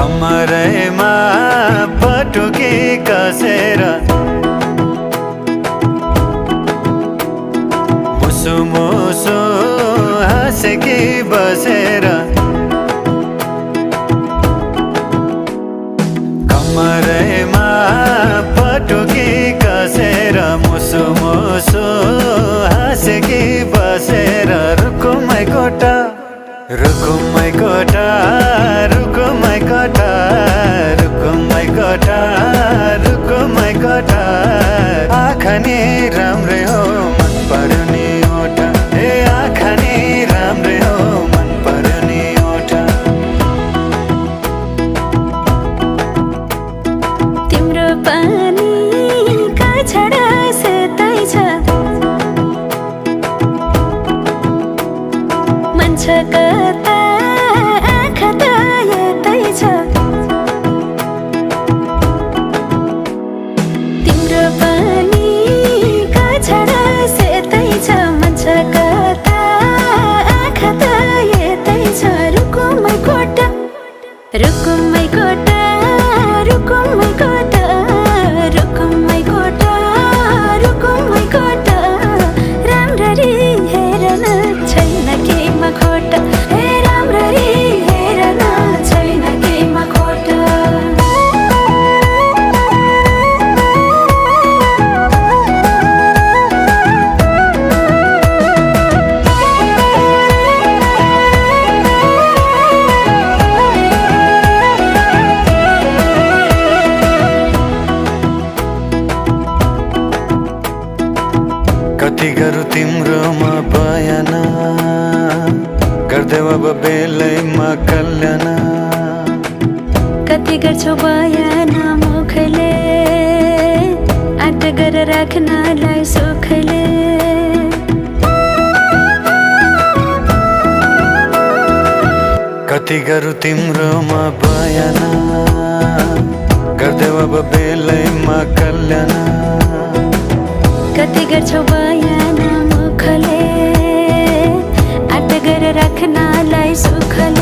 कमरैमा पटुकी कसेर मुसु मुसु हाँसेकी बसेर कमरैमा पटुकी कसेर मुसु मुसु हाँसेकी बसेर रुकुमै कोटा रुकुमै कोटा रुकुमै कोटा रुकुमै कोटा रुकुमै कोटा आँखा नि राम्रै हो मन पर्यो नि ओठा ए आँखा नि राम्रै हो मन पर्यो नि ओठा तिम्रो पानीका छडा सेतै छ मन छ कता आँखा त यतै छ तिम्रो पानीका छडा सेतै छ मन छ कता आँखा त यतै छ रुकुमै कोटा रुकुमै कोटा रुकुमै कोटा रुकुमै कोटा रुकुमै कोटा राम्ररी हेर्न छैन केमा खोटा हे राम्ररी हेर्न छैन केमा खोटा कति गरौँ तिम्रोमा बयान गर्देऊ अब बेलैमा कल्याण कति गर्छौ बयान मुखले आँट गरेर राख्नलाई सुखले कति गरौँ तिम्रोमा बयान गर्देऊ अब बेलैमा कल्याण कति गर्छौ बयान मुखले आँट गरेर राख्नलाई सुखले